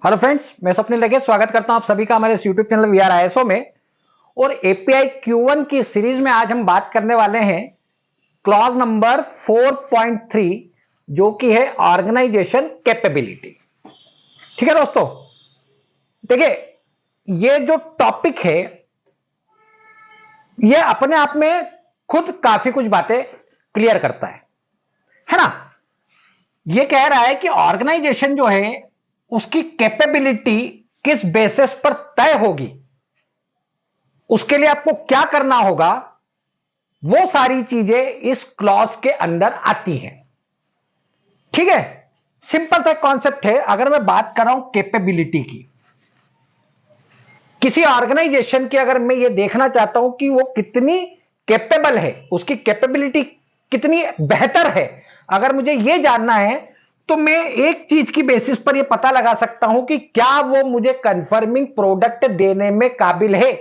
Hello friends, मैं स्वप्निल लगे स्वागत करता हूं आप सभी का हमारे इस YouTube channel we are ISO में। और एपीआई Q1 की सीरीज में आज हम बात करने वाले हैं क्लॉज नंबर 4.3 जो कि है ऑर्गेनाइजेशन कैपेबिलिटी। ठीक है दोस्तों, देखिए ये जो टॉपिक ये अपने आप में खुद काफी कुछ बातें क्लियर करता है ना। ये कह रहा है कि ऑर्गेनाइजेशन जो है उसकी कैपेबिलिटी किस बेसिस पर तय होगी, उसके लिए आपको क्या करना होगा, वो सारी चीजें इस क्लॉज के अंदर आती हैं। ठीक है, सिंपल सा कॉन्सेप्ट है। अगर मैं बात कर रहा हूं कैपेबिलिटी की, किसी ऑर्गेनाइजेशन की, अगर मैं ये देखना चाहता हूं कि वो कितनी कैपेबल है, उसकी कैपेबिलिटी कितनी बेहतर है, अगर मुझे ये जानना है तो मैं एक चीज की बेसिस पर यह पता लगा सकता हूं कि क्या वो मुझे कंफर्मिंग प्रोडक्ट देने में काबिल है,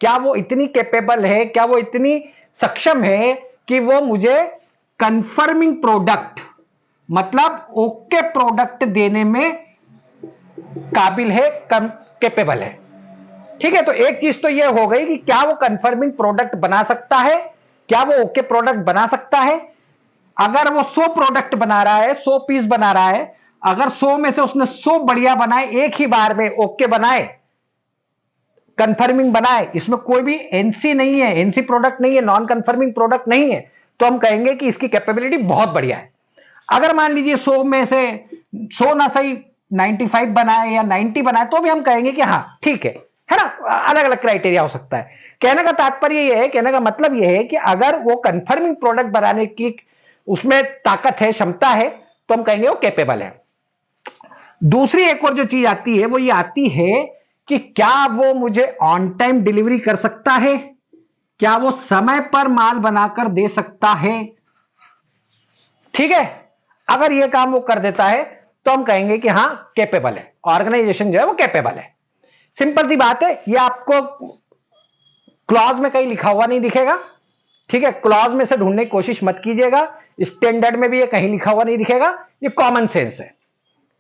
क्या वो इतनी कैपेबल है, क्या वो इतनी सक्षम है कि वो मुझे कंफर्मिंग प्रोडक्ट मतलब ओके प्रोडक्ट देने में काबिल है, कैपेबल है। ठीक है, तो एक चीज तो यह हो गई कि क्या वो कंफर्मिंग प्रोडक्ट बना सकता है, क्या वो ओके प्रोडक्ट बना सकता है। अगर वो 100 प्रोडक्ट बना रहा है, 100 पीस बना रहा है, अगर 100 में से उसने 100 बढ़िया बनाए, एक ही बार में ओके बनाए, कंफर्मिंग बनाए, इसमें कोई भी एनसी नहीं है, एनसी प्रोडक्ट नहीं है, नॉन कंफर्मिंग प्रोडक्ट नहीं है, तो हम कहेंगे कि इसकी कैपेबिलिटी बहुत बढ़िया है। अगर मान लीजिए 100 में से 100 ना सही 95 बनाए या 90 बनाए, तो भी हम कहेंगे कि हाँ ठीक है ना। अलग अलग क्राइटेरिया हो सकता है। कहने का तात्पर्य यह है, कहने का मतलब यह है कि अगर वो कंफर्मिंग प्रोडक्ट बनाने की उसमें ताकत है, क्षमता है, तो हम कहेंगे वो कैपेबल है। दूसरी एक और जो चीज आती है वो ये आती है कि क्या वो मुझे ऑन टाइम डिलीवरी कर सकता है, क्या वो समय पर माल बनाकर दे सकता है। ठीक है, अगर ये काम वो कर देता है तो हम कहेंगे कि हां कैपेबल है, ऑर्गेनाइजेशन जो है वो कैपेबल है। सिंपल सी बात है, ये आपको क्लॉज में कहीं लिखा हुआ नहीं दिखेगा। ठीक है, क्लॉज में से ढूंढने की कोशिश मत कीजिएगा, स्टैंडर्ड में भी ये कहीं लिखा हुआ नहीं दिखेगा। ये कॉमन सेंस है।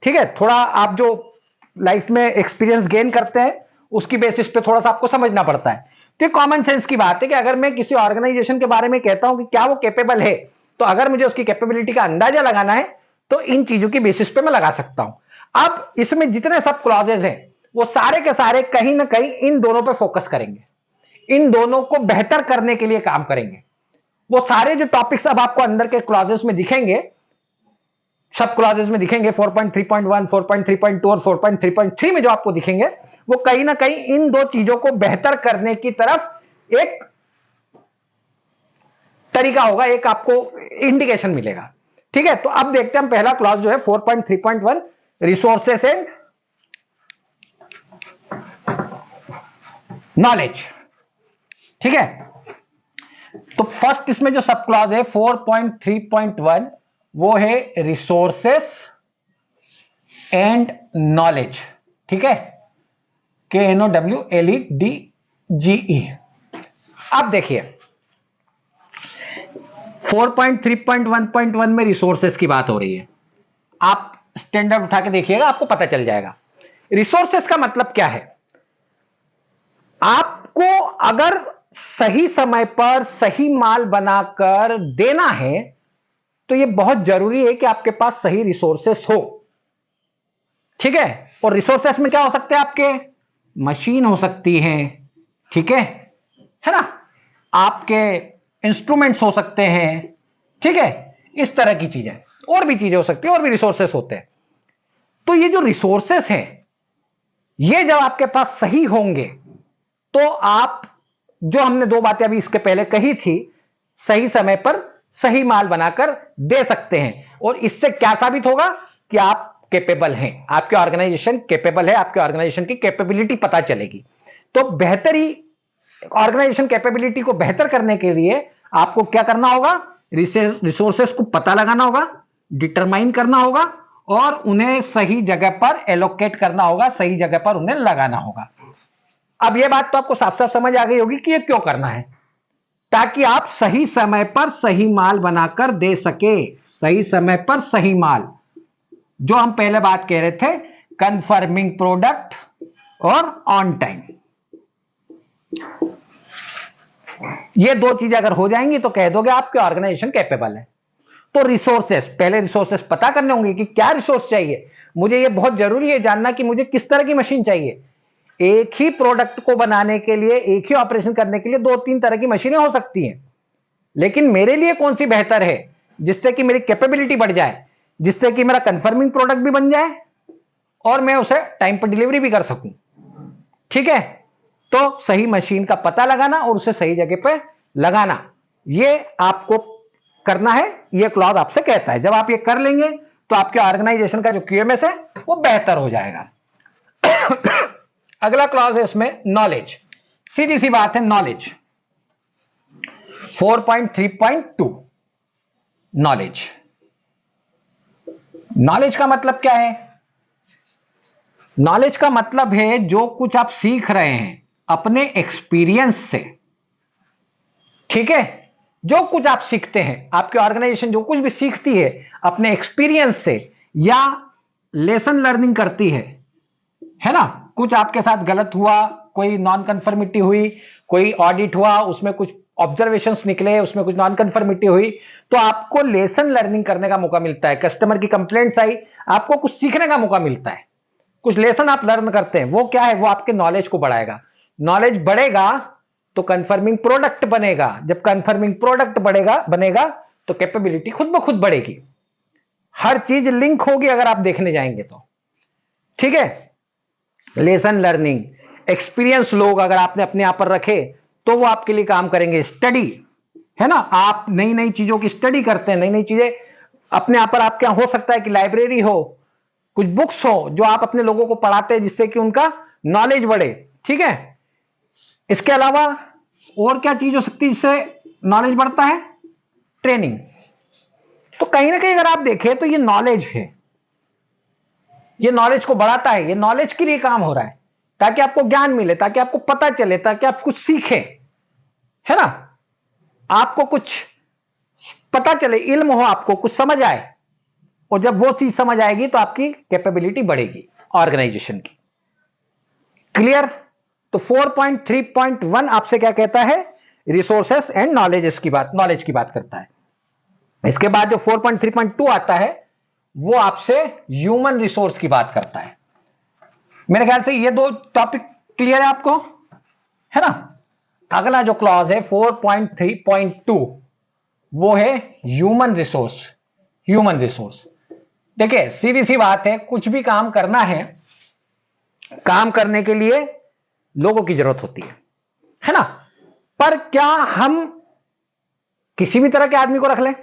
ठीक है, थोड़ा आप जो लाइफ में एक्सपीरियंस गेन करते हैं उसकी बेसिस पे थोड़ा सा आपको समझना पड़ता है। तो कॉमन सेंस की बात है कि अगर मैं किसी ऑर्गेनाइजेशन के बारे में कहता हूं कि क्या वो कैपेबल है, तो अगर मुझे उसकी कैपेबिलिटी का अंदाजा लगाना है तो इन चीजों की बेसिस पे मैं लगा सकता हूं। अब इसमें जितने सब क्लॉजेज हैं वो सारे के सारे कहीं ना कहीं इन दोनों पे फोकस करेंगे, इन दोनों को बेहतर करने के लिए काम करेंगे। वो सारे जो टॉपिक्स अब आपको अंदर के क्लॉजेस में दिखेंगे, सब क्लॉजेस में दिखेंगे, 4.3.1, 4.3.2 और 4.3.3 में जो आपको दिखेंगे, वो कहीं ना कहीं इन दो चीजों को बेहतर करने की तरफ एक तरीका होगा, एक आपको इंडिकेशन मिलेगा। ठीक है, तो अब देखते हैं हम पहला क्लॉज जो है 4.3.1 रिसोर्सेस एंड नॉलेज। ठीक है, तो फर्स्ट इसमें जो सब क्लॉज है 4.3.1 वो है रिसोर्सेस एंड नॉलेज। ठीक है, KNOWLEDGE। अब देखिए 4.3.1.1 में रिसोर्सेस की बात हो रही है। आप स्टैंडर्ड उठा के देखिएगा, आपको पता चल जाएगा। रिसोर्सेस का मतलब क्या है। आपको अगर सही समय पर सही माल बनाकर देना है तो यह बहुत जरूरी है कि आपके पास सही रिसोर्सेस हो। ठीक है, और रिसोर्सेस में क्या हो सकते हैं, आपके मशीन हो सकती है, ठीक है ना, आपके इंस्ट्रूमेंट्स हो सकते हैं। ठीक है, इस तरह की चीजें, और भी चीजें हो सकती है, और भी रिसोर्सेस होते हैं। तो ये जो रिसोर्सेस हैं ये जब आपके पास सही होंगे तो आप, जो हमने दो बातें अभी इसके पहले कही थी, सही समय पर सही माल बनाकर दे सकते हैं। और इससे क्या साबित होगा कि आप कैपेबल हैं, आपके ऑर्गेनाइजेशन कैपेबल है, आपके ऑर्गेनाइजेशन की कैपेबिलिटी पता चलेगी। तो बेहतरी ऑर्गेनाइजेशन कैपेबिलिटी को बेहतर करने के लिए आपको क्या करना होगा, रिसोर्सेस को पता लगाना होगा, डिटरमाइन करना होगा और उन्हें सही जगह पर एलोकेट करना होगा, सही जगह पर उन्हें लगाना होगा। अब यह बात तो आपको साफ साफ समझ आ गई होगी कि यह क्यों करना है, ताकि आप सही समय पर सही माल बनाकर दे सके। सही समय पर सही माल, जो हम पहले बात कह रहे थे कंफर्मिंग प्रोडक्ट और ऑन टाइम। ये दो चीजें अगर हो जाएंगी तो कह दोगे आपके ऑर्गेनाइजेशन कैपेबल है। तो रिसोर्सेस, पहले रिसोर्सेस पता करने होंगे कि क्या रिसोर्स चाहिए। मुझे ये बहुत जरूरी है जानना कि मुझे किस तरह की मशीन चाहिए। एक ही प्रोडक्ट को बनाने के लिए, एक ही ऑपरेशन करने के लिए 2-3 तरह की मशीनें हो सकती हैं, लेकिन मेरे लिए कौन सी बेहतर है जिससे कि मेरी कैपेबिलिटी बढ़ जाए, जिससे कि मेरा कंफर्मिंग प्रोडक्ट भी बन जाए और मैं उसे टाइम पर डिलीवरी भी कर सकूं। ठीक है, तो सही मशीन का पता लगाना और उसे सही जगह पे लगाना, ये आपको करना है। ये क्लॉज आपसे कहता है। जब आप ये कर लेंगे तो आपके ऑर्गेनाइजेशन का जो क्यूएमएस है वो बेहतर हो जाएगा। अगला क्लॉज है उसमें नॉलेज। सीधी सी बात है, नॉलेज 4.3.2 नॉलेज। नॉलेज का मतलब क्या है? नॉलेज का मतलब है जो कुछ आप सीख रहे हैं अपने एक्सपीरियंस से। ठीक है, जो कुछ आप सीखते हैं, आपकी ऑर्गेनाइजेशन जो कुछ भी सीखती है अपने एक्सपीरियंस से या लेसन लर्निंग करती है ना। कुछ आपके साथ गलत हुआ, कोई नॉन कंफर्मिटी हुई, कोई ऑडिट हुआ, उसमें कुछ ऑब्जर्वेशंस निकले, उसमें कुछ नॉन कंफर्मिटी हुई, तो आपको लेसन लर्निंग करने का मौका मिलता है। कस्टमर की कंप्लेंट्स आई, आपको कुछ सीखने का मौका मिलता है, कुछ लेसन आप लर्न करते हैं। वो क्या है? वो आपके नॉलेज को बढ़ाएगा। नॉलेज बढ़ेगा तो कंफर्मिंग प्रोडक्ट बनेगा। जब कंफर्मिंग प्रोडक्ट बनेगा तो कैपेबिलिटी खुद ब खुद बढ़ेगी। हर चीज लिंक होगी अगर आप देखने जाएंगे तो। ठीक है, लेसन लर्निंग, एक्सपीरियंस लोग अगर आपने अपने आप पर रखे तो वो आपके लिए काम करेंगे। स्टडी है ना, आप नई नई चीजों की स्टडी करते हैं, नई नई चीजें अपने आप पर। आपके यहां हो सकता है कि लाइब्रेरी हो, कुछ बुक्स हो जो आप अपने लोगों को पढ़ाते हैं जिससे कि उनका नॉलेज बढ़े। ठीक है, इसके अलावा और क्या चीज हो सकती है जिससे नॉलेज बढ़ता है? ट्रेनिंग। तो कहीं ना कहीं अगर आप देखें तो ये नॉलेज है, ये नॉलेज को बढ़ाता है। ये नॉलेज के लिए काम हो रहा है ताकि आपको ज्ञान मिले, ताकि आपको पता चले, ताकि आप कुछ सीखें, है ना। आपको कुछ पता चले, इल्म हो, आपको कुछ समझ आए, और जब वो चीज समझ आएगी तो आपकी कैपेबिलिटी बढ़ेगी ऑर्गेनाइजेशन की। क्लियर? तो 4.3.1 आपसे क्या कहता है? रिसोर्सेस एंड नॉलेज की बात करता है। इसके बाद जो 4.3.2 आता है वो आपसे ह्यूमन रिसोर्स की बात करता है। मेरे ख्याल से ये दो टॉपिक क्लियर है आपको, है ना। अगला जो क्लॉज है 4.3.2 वो है ह्यूमन रिसोर्स। ह्यूमन रिसोर्स, देखिए सीधी सी बात है, कुछ भी काम करना है, काम करने के लिए लोगों की जरूरत होती है ना। पर क्या हम किसी भी तरह के आदमी को रख लें?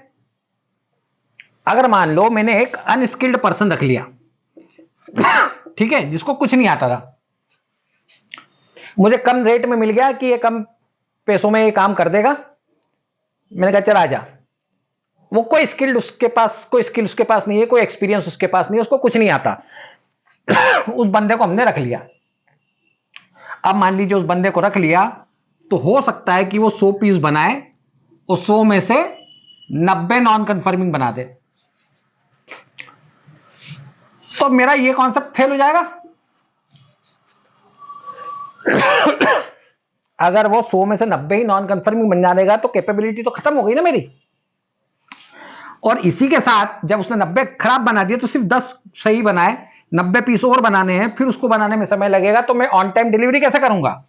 अगर मान लो मैंने एक अनस्किल्ड पर्सन रख लिया, ठीक है, जिसको कुछ नहीं आता था, मुझे कम रेट में मिल गया कि ये कम पैसों में ये काम कर देगा, मैंने कहा चल आ जा। वो कोई स्किल उसके पास नहीं है, कोई एक्सपीरियंस उसके पास नहीं है, उसको कुछ नहीं आता। उस बंदे को हमने रख लिया। अब मान लीजिए उस बंदे को रख लिया तो हो सकता है कि वो 100 पीस बनाए और 100 में से 90 नॉन कंफर्मिंग बना दे, तो मेरा ये कॉन्सेप्ट फेल हो जाएगा। अगर वो 100 में से 90 ही नॉन कंफर्मिंग बन जाएगा तो कैपेबिलिटी तो खत्म हो गई ना मेरी। और इसी के साथ जब उसने 90 खराब बना दिए तो सिर्फ 10 सही बनाए, 90 पीस और बनाने हैं, फिर उसको बनाने में समय लगेगा, तो मैं ऑन टाइम डिलीवरी कैसे करूंगा?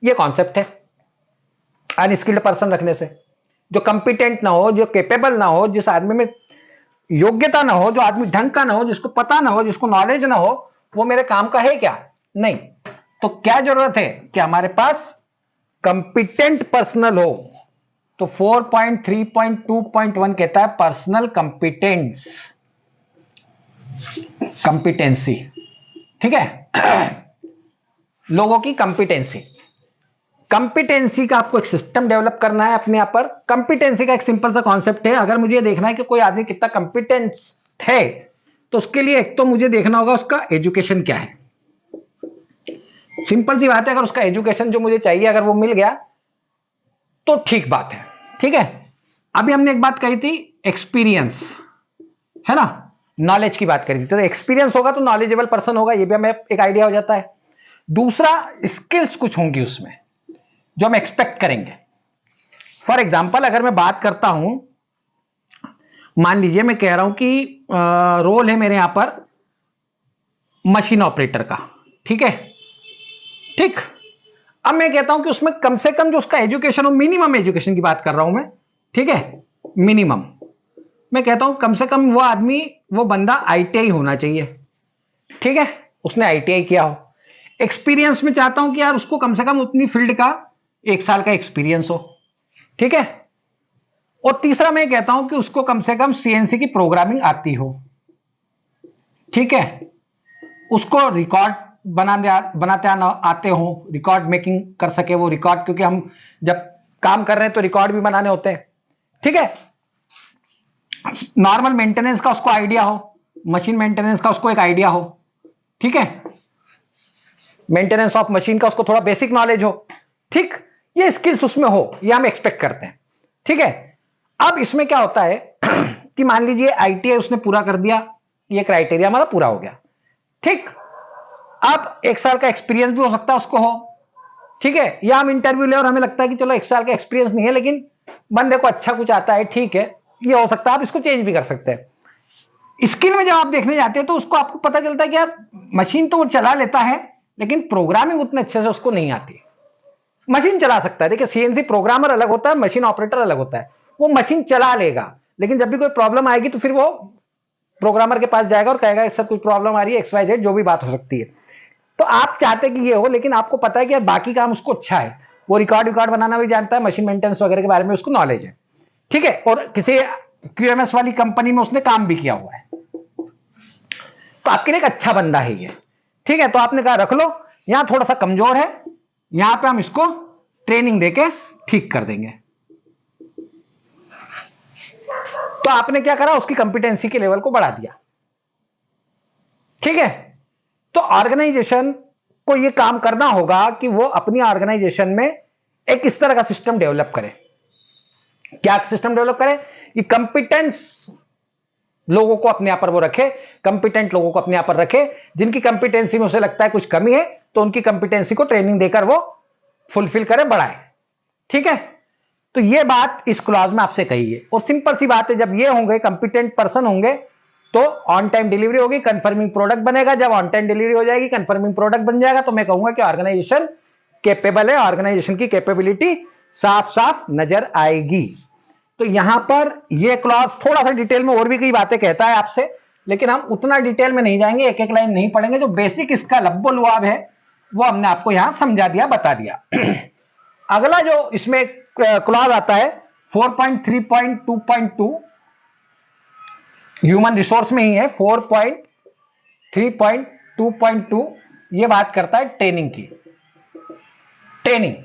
ये कॉन्सेप्ट है अनस्किल्ड पर्सन रखने से। जो कंपिटेंट ना हो, जो कैपेबल ना हो, जिस आदमी में योग्यता ना हो, जो आदमी ढंग का ना हो, जिसको पता ना हो, जिसको नॉलेज ना हो, वो मेरे काम का है क्या? नहीं। तो क्या जरूरत है कि हमारे पास कंपिटेंट पर्सनल हो। तो 4.3.2.1 कहता है पर्सनल कंपिटेंस, कंपिटेंसी। ठीक है, लोगों की कंपिटेंसी। कंपिटेंसी का आपको एक सिस्टम डेवलप करना है अपने आप पर। कंपिटेंसी का एक सिंपल सा कॉन्सेप्ट है, अगर मुझे देखना है कि कोई आदमी कितना कंपिटेंस है तो उसके लिए एक तो मुझे देखना होगा उसका एजुकेशन क्या है। सिंपल सी बात है, अगर उसका एजुकेशन जो मुझे चाहिए अगर वो मिल गया तो ठीक बात है। ठीक है, अभी हमने एक बात कही थी, एक्सपीरियंस, है ना, नॉलेज की बात करी थी। तो एक्सपीरियंस होगा तो नॉलेजेबल पर्सन होगा, ये भी हमें एक आइडिया हो जाता है। दूसरा, स्किल्स कुछ होंगी उसमें जो हम एक्सपेक्ट करेंगे। फॉर एग्जाम्पल अगर मैं बात करता हूं, मान लीजिए मैं कह रहा हूं कि रोल है मेरे यहां पर मशीन ऑपरेटर का, ठीक है, ठीक। अब मैं कहता हूं कि उसमें कम से कम जो उसका एजुकेशन हो, मिनिमम एजुकेशन की बात कर रहा हूं मैं, ठीक है, मिनिमम मैं कहता हूं कम से कम वो आदमी, वो बंदा आईटीआई होना चाहिए, ठीक है, उसने आईटीआई किया हो। एक्सपीरियंस में चाहता हूं कि यार उसको कम से कम अपनी फील्ड का 1 साल का एक्सपीरियंस हो, ठीक है। और तीसरा मैं कहता हूं कि उसको कम से कम सीएनसी की प्रोग्रामिंग आती हो, ठीक है, उसको रिकॉर्ड बनाते आते हो, रिकॉर्ड मेकिंग कर सके वो रिकॉर्ड, क्योंकि हम जब काम कर रहे हैं तो रिकॉर्ड भी बनाने होते हैं, ठीक है। नॉर्मल मेंटेनेंस का उसको आइडिया हो, मशीन मेंटेनेंस का उसको एक आइडिया हो, ठीक है, मेंटेनेंस ऑफ मशीन का उसको थोड़ा बेसिक नॉलेज हो, ठीक, ये स्किल्स उसमें हो, ये हम एक्सपेक्ट करते हैं, ठीक है। अब इसमें क्या होता है कि मान लीजिए आईटीआई उसने पूरा कर दिया, ये क्राइटेरिया हमारा पूरा हो गया, ठीक। अब 1 साल का एक्सपीरियंस भी हो सकता है उसको हो, ठीक है, या हम इंटरव्यू ले और हमें लगता है कि चलो 1 साल का एक्सपीरियंस नहीं है लेकिन बंदे को अच्छा कुछ आता है, ठीक है, ये हो सकता है, आप इसको चेंज भी कर सकते हैं। स्किल में जब आप देखने जाते हैं तो उसको आपको पता चलता है कि यार मशीन तो वो चला लेता है लेकिन प्रोग्रामिंग उतने अच्छे से उसको नहीं आती। मशीन चला सकता है, देखिए सीएनसी प्रोग्रामर अलग होता है, मशीन ऑपरेटर अलग होता है, वो मशीन चला लेगा लेकिन जब भी कोई प्रॉब्लम आएगी तो फिर वो प्रोग्रामर के पास जाएगा और कहेगा सर कुछ प्रॉब्लम आ रही है, XYZ जो भी बात हो सकती है। तो आप चाहते कि ये हो, लेकिन आपको पता है कि यार बाकी काम उसको अच्छा है, वो रिकॉर्ड बनाना भी जानता है, मशीन मेंटेनेंस वगैरह के बारे में उसको नॉलेज है, ठीक है, और किसी क्यूएमएस वाली कंपनी में उसने काम भी किया हुआ है, तो आपके लिए एक अच्छा बंदा है ये, ठीक है। तो आपने कहा रख लो, यहां थोड़ा सा कमजोर है, यहां पे हम इसको ट्रेनिंग देके ठीक कर देंगे। तो आपने क्या करा, उसकी कंपिटेंसी के लेवल को बढ़ा दिया, ठीक है। तो ऑर्गेनाइजेशन को यह काम करना होगा कि वो अपनी ऑर्गेनाइजेशन में एक इस तरह का सिस्टम डेवलप करे। क्या सिस्टम डेवलप करे कि कंपिटेंस लोगों को अपने आप पर वो रखे, कंपिटेंट लोगों को अपने आप पर रखे, जिनकी कंपिटेंसी में उसे लगता है कुछ कमी है तो उनकी कंपिटेंसी को ट्रेनिंग देकर वो फुलफिल करे, बढ़ाए, ठीक है। तो ये बात इस क्लॉज में आपसे कही है, और सिंपल सी बात है, जब ये होंगे कंपिटेंट पर्सन होंगे तो ऑन टाइम डिलीवरी होगी, कंफर्मिंग प्रोडक्ट बनेगा। जब ऑन टाइम डिलीवरी हो जाएगी, कंफर्मिंग प्रोडक्ट बन जाएगा, तो मैं कहूंगा कि ऑर्गेनाइजेशन कैपेबल है, ऑर्गेनाइजेशन की कैपेबिलिटी साफ साफ नजर आएगी। तो यहां पर यह क्लॉज थोड़ा सा डिटेल में और भी कई बातें कहता है आपसे, लेकिन हम उतना डिटेल में नहीं जाएंगे, एक एक लाइन नहीं पढ़ेंगे, जो बेसिक इसका लब्बो लुआब है वो हमने आपको यहां समझा दिया, बता दिया। अगला जो इसमें क्लॉज आता है 4.3.2.2, ह्यूमन रिसोर्स में ही है, 4.3.2.2, ये बात करता है ट्रेनिंग की, ट्रेनिंग।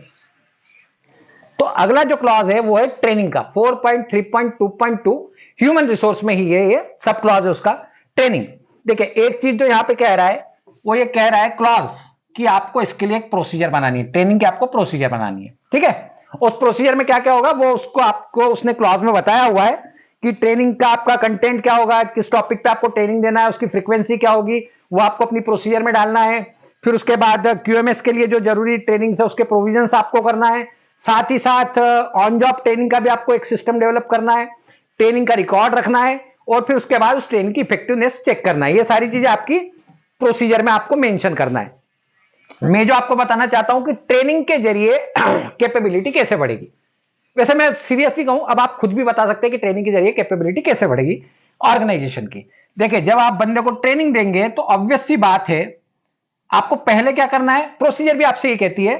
तो अगला जो क्लॉज है वो है ट्रेनिंग का, 4.3.2.2, ह्यूमन रिसोर्स में ही ये सब क्लॉज है उसका, ट्रेनिंग। देखिए एक चीज जो यहां पे कह रहा है, वो ये कह रहा है क्लॉज कि आपको इसके लिए एक प्रोसीजर बनानी है, ट्रेनिंग की आपको प्रोसीजर बनानी है, ठीक है। उस प्रोसीजर में क्या क्या होगा वो उसको आपको उसने क्लॉज में बताया हुआ है कि ट्रेनिंग का आपका कंटेंट क्या होगा, किस टॉपिक पे आपको ट्रेनिंग देना है, उसकी फ्रीक्वेंसी क्या होगी, वो आपको अपनी प्रोसीजर में डालना है। फिर उसके बाद क्यूएमएस के लिए जो जरूरी ट्रेनिंग है उसके प्रोविजंस आपको करना है, साथ ही साथ ऑन जॉब ट्रेनिंग का भी आपको एक सिस्टम डेवलप करना है, ट्रेनिंग का रिकॉर्ड रखना है, और फिर उसके बाद उस ट्रेनिंग की इफेक्टिवनेस चेक करना है। ये सारी चीजें आपकी प्रोसीजर में आपको मेंशन करना है। मैं जो आपको बताना चाहता हूं कि ट्रेनिंग के जरिए कैपेबिलिटी कैसे बढ़ेगी, वैसे मैं सीरियसली कहूं, अब आप खुद भी बता सकते हैं कि ट्रेनिंग के जरिए कैपेबिलिटी कैसे बढ़ेगी ऑर्गेनाइजेशन की। देखिए जब आप बंदे को ट्रेनिंग देंगे तो ऑब्वियस सी बात है, आपको पहले क्या करना है, प्रोसीजर भी आपसे ये कहती है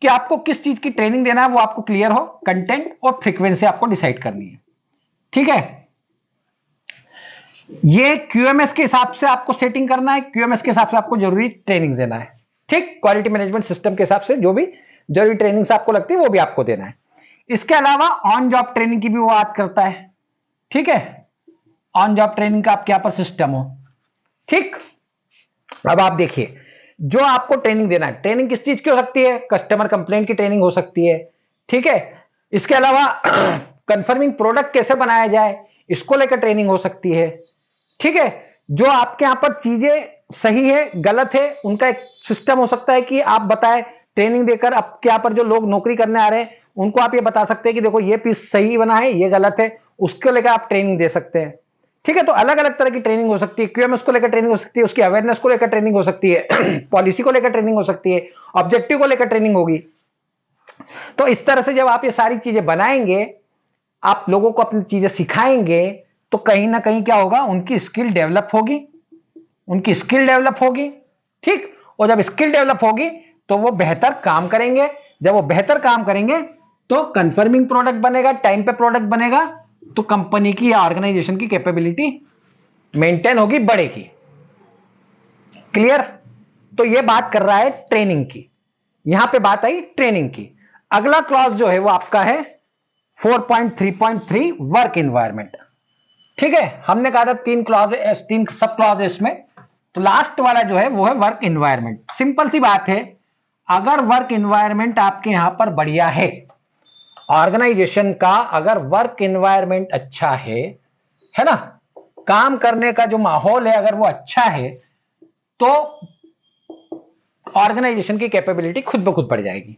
कि आपको किस चीज की ट्रेनिंग देना है वो आपको क्लियर हो, कंटेंट और फ्रीक्वेंसी आपको डिसाइड करनी है, ठीक है। ये क्यूएमएस के हिसाब से आपको सेटिंग करना है, क्यूएमएस के हिसाब से आपको जरूरी ट्रेनिंग देना है, ठीक, क्वालिटी मैनेजमेंट सिस्टम के हिसाब से जो भी जरूरी ट्रेनिंग्स आपको लगती है वो भी आपको देना है। इसके अलावा ऑन जॉब ट्रेनिंग की भी वो बात करता है, ठीक है, ऑन जॉब ट्रेनिंग का आपके यहां पर सिस्टम हो, ठीक। अब आप देखिए जो आपको ट्रेनिंग देना है, ट्रेनिंग किस चीज की हो सकती है, कस्टमर कंप्लेंट की ट्रेनिंग हो सकती है, ठीक है, इसके अलावा कंफर्मिंग प्रोडक्ट कैसे बनाया जाए, इसको लेकर ट्रेनिंग हो सकती है। ठीक है, जो आपके यहां पर चीजें सही है गलत है उनका एक सिस्टम हो सकता है कि आप बताएं ट्रेनिंग देकर, आपके यहां पर जो लोग नौकरी करने आ रहे हैं उनको आप ये बता सकते हैं कि देखो ये पीस सही बना है, ये गलत है, उसको लेकर आप ट्रेनिंग दे सकते हैं। ठीक है, तो अलग अलग तरह की ट्रेनिंग हो सकती है, क्यूएमएस को लेकर ट्रेनिंग हो सकती है, उसकी अवेयरनेस को लेकर ट्रेनिंग हो सकती है, पॉलिसी को लेकर ट्रेनिंग हो सकती है, ऑब्जेक्टिव को लेकर ट्रेनिंग होगी। तो इस तरह से जब आप ये सारी चीजें बनाएंगे, आप लोगों को अपनी चीजें सिखाएंगे, तो कहीं ना कहीं क्या होगा, उनकी स्किल डेवलप होगी, उनकी स्किल डेवलप होगी। ठीक, और जब स्किल डेवलप होगी तो वो बेहतर काम करेंगे, जब वो बेहतर काम करेंगे तो कंफर्मिंग प्रोडक्ट बनेगा, टाइम पे प्रोडक्ट बनेगा, तो कंपनी की या ऑर्गेनाइजेशन की कैपेबिलिटी मेंटेन होगी, बढ़ेगी। क्लियर? तो ये बात कर रहा है ट्रेनिंग की, यहां पे बात आई ट्रेनिंग की। अगला क्लॉज जो है वो आपका है 4.3.3 वर्क इन्वायरमेंट। ठीक है, हमने कहा था तीन क्लॉज, तीन सब क्लॉज है इसमें, तो लास्ट वाला जो है वो है वर्क इन्वायरमेंट। सिंपल सी बात है, अगर वर्क इन्वायरमेंट आपके यहां पर बढ़िया है, ऑर्गेनाइजेशन का अगर वर्क इन्वायरमेंट अच्छा है ना, काम करने का जो माहौल है अगर वो अच्छा है, तो ऑर्गेनाइजेशन की कैपेबिलिटी खुद ब खुद बढ़ जाएगी।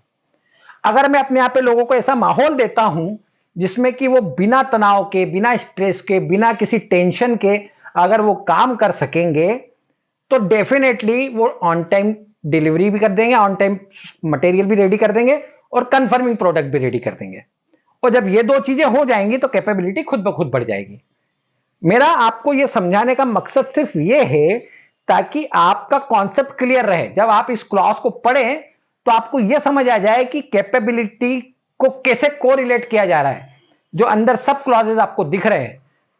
अगर मैं अपने यहां पे लोगों को ऐसा माहौल देता हूं जिसमें कि वो बिना तनाव के, बिना स्ट्रेस के, बिना किसी टेंशन के अगर वो काम कर सकेंगे, तो डेफिनेटली वो ऑन टाइम डिलीवरी भी कर देंगे, ऑन टाइम मटेरियल भी रेडी कर देंगे और कंफर्मिंग प्रोडक्ट भी रेडी कर देंगे। और जब ये दो चीजें हो जाएंगी तो कैपेबिलिटी खुद ब खुद बढ़ जाएगी। मेरा आपको यह समझाने का मकसद सिर्फ ये है ताकि आपका कॉन्सेप्ट क्लियर रहे। जब आप इस क्लॉज को पढ़ें तो आपको यह समझ आ जाए कि कैपेबिलिटी को कैसे कोरिलेट किया जा रहा है। जो अंदर सब क्लॉजेज आपको दिख रहे हैं,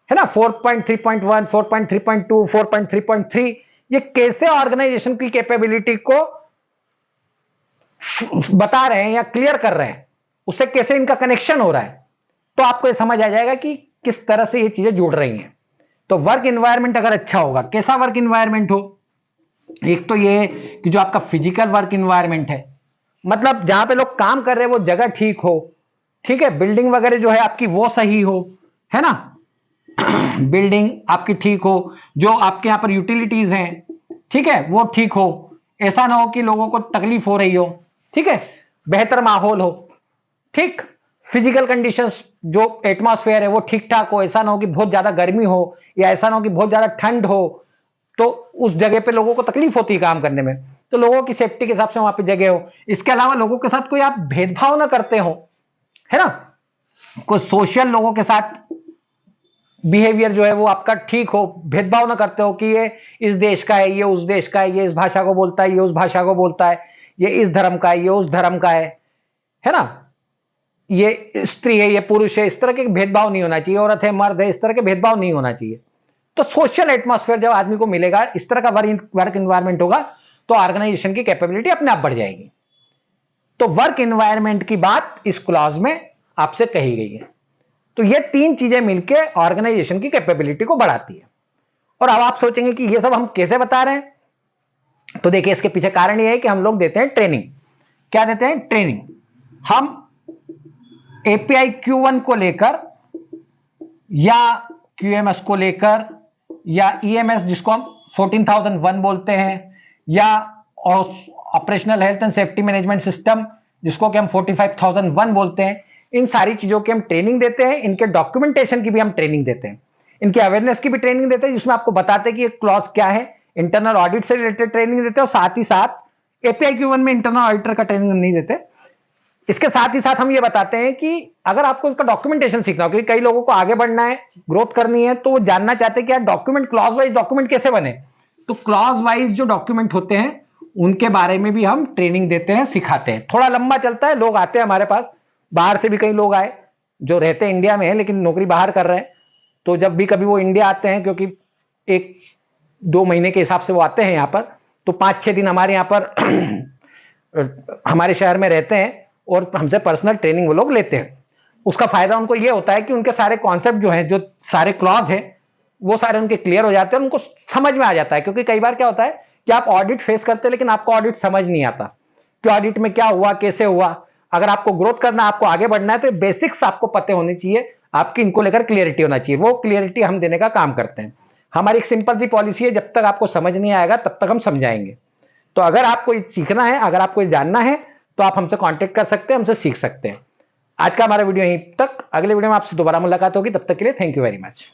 है ना, 4.3.1, 4.3.2, 4.3.3, ये कैसे ऑर्गेनाइजेशन की कैपेबिलिटी को बता रहे हैं या क्लियर कर रहे हैं, उससे कैसे इनका कनेक्शन हो रहा है, तो आपको यह समझ आ जाएगा कि किस तरह से ये चीजें जुड़ रही हैं। तो वर्क इन्वायरमेंट अगर अच्छा होगा, कैसा वर्क इन्वायरमेंट हो, एक तो ये कि जो आपका फिजिकल वर्क इन्वायरमेंट है, मतलब जहां पे लोग काम कर रहे हैं वो जगह ठीक हो, ठीक है, बिल्डिंग वगैरह जो है आपकी वो सही हो, है ना, बिल्डिंग आपकी ठीक हो, जो आपके यहां पर यूटिलिटीज हैं, ठीक है, वो ठीक हो, ऐसा ना हो कि लोगों को तकलीफ हो रही हो, ठीक है, बेहतर माहौल हो, ठीक, फिजिकल कंडीशंस जो एटमॉस्फेयर है वो ठीक ठाक हो, ऐसा ना हो कि बहुत ज्यादा गर्मी हो या ऐसा ना हो कि बहुत ज्यादा ठंड हो, तो उस जगह पे लोगों को तकलीफ होती है काम करने में, तो लोगों की सेफ्टी के हिसाब से वहां पे जगह हो। इसके अलावा लोगों के साथ कोई आप भेदभाव ना करते हो, है ना, कोई सोशल लोगों के साथ बिहेवियर जो है वो आपका ठीक हो, भेदभाव ना करते हो कि ये इस देश का है, ये उस देश का है, ये इस भाषा को बोलता है, ये उस भाषा को बोलता है, ये इस धर्म का है, ये उस धर्म का है ना, ये स्त्री है, ये पुरुष है, इस तरह के भेदभाव नहीं होना चाहिए, औरत है, मर्द है, इस तरह के भेदभाव नहीं होना चाहिए। तो सोशल एटमॉस्फेयर जब आदमी को मिलेगा, इस तरह का वर्क इन्वायरमेंट होगा, तो ऑर्गेनाइजेशन की कैपेबिलिटी अपने आप बढ़ जाएगी। तो वर्क इन्वायरमेंट की बात इस क्लॉज में आपसे कही गई है। तो ये तीन चीजें मिलकर ऑर्गेनाइजेशन की कैपेबिलिटी को बढ़ाती है। और अब आप सोचेंगे कि ये सब हम कैसे बता रहे हैं, तो देखिए इसके पीछे कारण यह है कि हम लोग देते हैं ट्रेनिंग। क्या देते हैं? ट्रेनिंग। हम एपीआई Q1 को लेकर या QMS को लेकर या EMS जिसको हम 14001 बोलते हैं, या operational health and safety management system जिसको कि हम 45001 बोलते हैं, इन सारी चीजों की हम ट्रेनिंग देते हैं। इनके डॉक्यूमेंटेशन की भी हम ट्रेनिंग देते हैं, इनकी अवेयरनेस की भी ट्रेनिंग देते हैं, जिसमें आपको बताते हैं कि ये क्लॉज क्या है, इंटरनल ऑडिट से रिलेटेड ट्रेनिंग देते हैं, और साथ ही साथ एपीआई Q1 में इंटरनल ऑडिटर का ट्रेनिंग नहीं देते। इसके साथ ही साथ हम ये बताते हैं कि अगर आपको इसका डॉक्यूमेंटेशन सीखना हो, क्योंकि कई लोगों को आगे बढ़ना है, ग्रोथ करनी है, तो वो जानना चाहते हैं कि यार डॉक्यूमेंट, क्लॉज वाइज डॉक्यूमेंट कैसे बने, तो क्लॉज वाइज जो डॉक्यूमेंट होते हैं उनके बारे में भी हम ट्रेनिंग देते हैं, सिखाते हैं। थोड़ा लंबा चलता है, लोग आते हैं हमारे पास, बाहर से भी कई लोग आए जो रहते हैं इंडिया में है लेकिन नौकरी बाहर कर रहे हैं, तो जब भी कभी वो इंडिया आते हैं, क्योंकि 1-2 महीने के हिसाब से वो आते हैं यहाँ पर, तो 5-6 दिन हमारे यहाँ पर हमारे शहर में रहते हैं और हमसे पर्सनल ट्रेनिंग वो लोग लेते हैं। उसका फायदा उनको ये होता है कि उनके सारे कॉन्सेप्ट जो हैं, जो सारे क्लॉज हैं, वो सारे उनके क्लियर हो जाते हैं, उनको समझ में आ जाता है। क्योंकि कई बार क्या होता है कि आप ऑडिट फेस करते हैं लेकिन आपको ऑडिट समझ नहीं आता कि ऑडिट में क्या हुआ, कैसे हुआ। अगर आपको ग्रोथ करना, आपको आगे बढ़ना है, तो बेसिक्स आपको पते होने चाहिए, आपकी इनको लेकर क्लियरिटी होना चाहिए। वो क्लियरिटी हम देने का काम करते हैं। हमारी एक सिंपल सी पॉलिसी है, जब तक आपको समझ नहीं आएगा तब तक हम समझाएंगे। तो अगर आपको ये सीखना है, अगर आपको ये जानना है, तो आप हमसे कांटेक्ट कर सकते हैं, हमसे सीख सकते हैं। आज का हमारा वीडियो यहीं तक। अगले वीडियो में आपसे दोबारा मुलाकात होगी, तब तक के लिए थैंक यू वेरी मच।